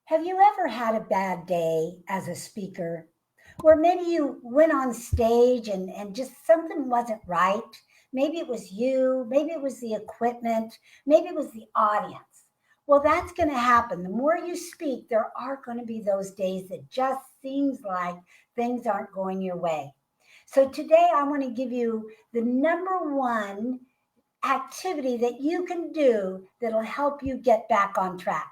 Have you ever had a bad day as a speaker? Where maybe you went on stage and just something wasn't right? Maybe it was you, maybe it was the equipment, maybe it was the audience. Well, that's going to happen. The more you speak, there are going to be those days that just seems like things aren't going your way. So today I want to give you the number one activity that you can do that'll help you get back on track.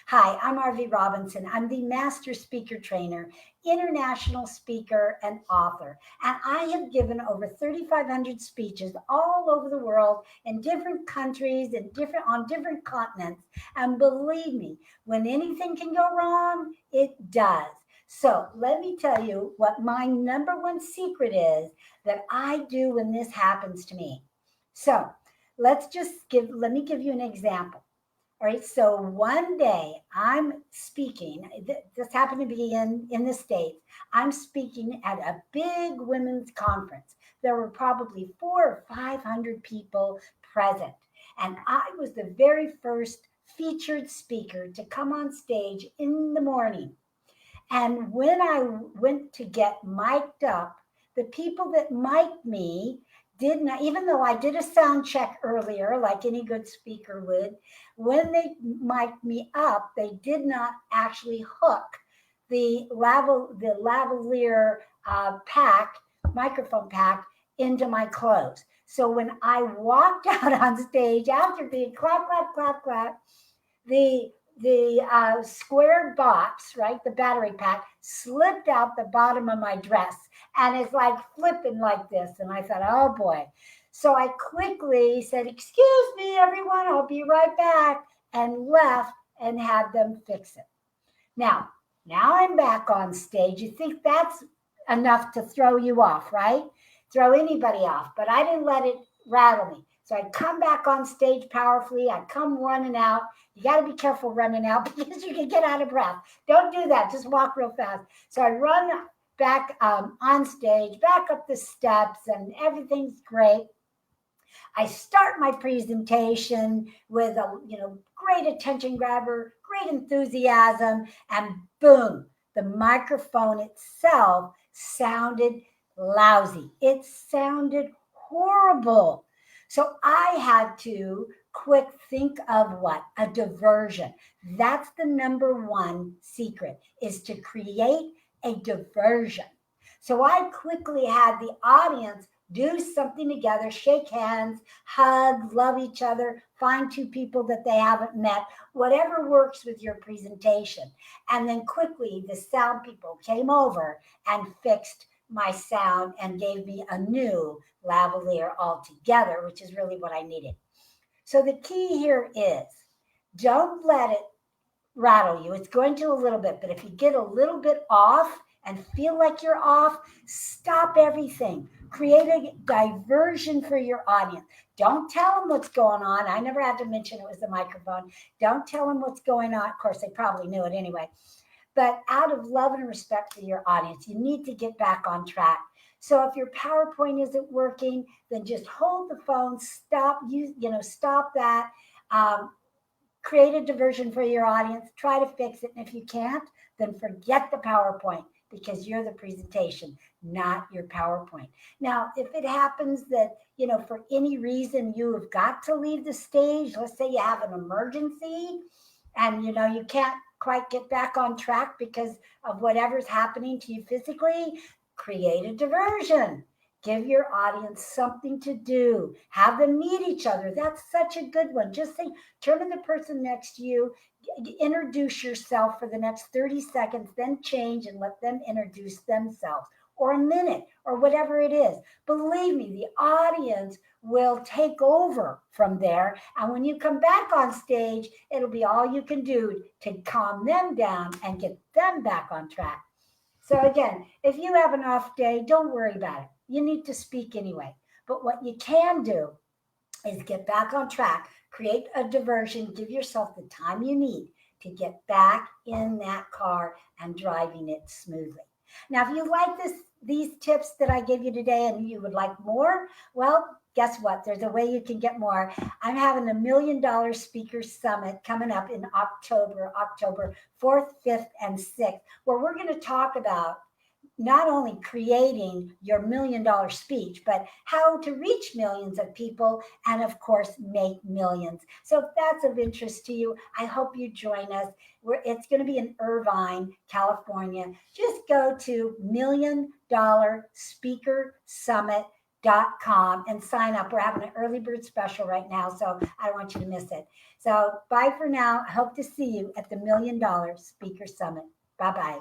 Hi, I'm Arvee Robinson. I'm the master speaker trainer, international speaker, and author. And I have given over 3,500 speeches all over the world in different countries and different on different continents. And believe me, when anything can go wrong, it does. So let me tell you what my number one secret is that I do when this happens to me. So let me give you an example. All right, so one day I'm speaking. This happened to be in the States. I'm speaking at a big women's conference. There were probably 400 or 500 people present, and I was the very first featured speaker to come on stage in the morning. And when I went to get mic'd up, the people that mic'd me did not, even though I did a sound check earlier, like any good speaker would, when they mic'd me up, they did not actually hook the lavalier pack, microphone pack, into my clothes. So when I walked out on stage after being clap, clap, clap, clap, the square box, right, the battery pack, slipped out the bottom of my dress and it's like flipping like this. And I thought, oh boy. So I quickly said, excuse me, everyone, I'll be right back, and left and had them fix it. Now, now I'm back on stage. You think that's enough to throw you off, right? Throw anybody off. But I didn't let it rattle me. So I come back on stage powerfully. I come running out. You got to be careful running out because you can get out of breath. Don't do that. Just walk real fast. So I run back on stage, back up the steps, and everything's great. I start my presentation with a great attention grabber, great enthusiasm, and boom, the microphone itself sounded lousy. It sounded horrible. So I had to quick think of what? A diversion. That's the number one secret, is to create a diversion. So I quickly had the audience do something together, shake hands, hug, love each other, find two people that they haven't met, whatever works with your presentation. And then quickly, the sound people came over and fixed my sound and gave me a new lavalier altogether, which is really what I needed. So the key here is don't let it rattle you. It's going to a little bit, but if you get a little bit off and feel like you're off, stop everything. Create a diversion for your audience. Don't tell them what's going on. I never had to mention it was the microphone. Don't tell them what's going on. Of course, they probably knew it anyway. But out of love and respect for your audience, you need to get back on track. So if your PowerPoint isn't working, then just hold the phone, stop that. Um, Create a diversion for your audience, try to fix it. And if you can't, then forget the PowerPoint because you're the presentation, not your PowerPoint. Now, if it happens that, for any reason you have got to leave the stage, let's say you have an emergency and, you can't quite get back on track because of whatever's happening to you physically, create a diversion. Give your audience something to do. Have them meet each other. That's such a good one. Just say, turn to the person next to you, introduce yourself for the next 30 seconds, then change and let them introduce themselves, or a minute, or whatever it is. Believe me, the audience will take over from there. And when you come back on stage, it'll be all you can do to calm them down and get them back on track. So again, if you have an off day, don't worry about it. You need to speak anyway. But what you can do is get back on track, create a diversion, give yourself the time you need to get back in that car and driving it smoothly. Now, if you like these tips that I gave you today and you would like more, well, guess what? There's a way you can get more. I'm having a $1 million speaker summit coming up in October 4th, 5th, and 6th, where we're going to talk about not only creating your $1 million speech, but how to reach millions of people and, of course, make millions. So if that's of interest to you, I hope you join us. It's going to be in Irvine, California. Just go to $1,000,000speakersummit.com and sign up. We're having an early bird special right now, so I don't want you to miss it. So bye for now. I hope to see you at the $1 Million Speaker Summit. Bye-bye.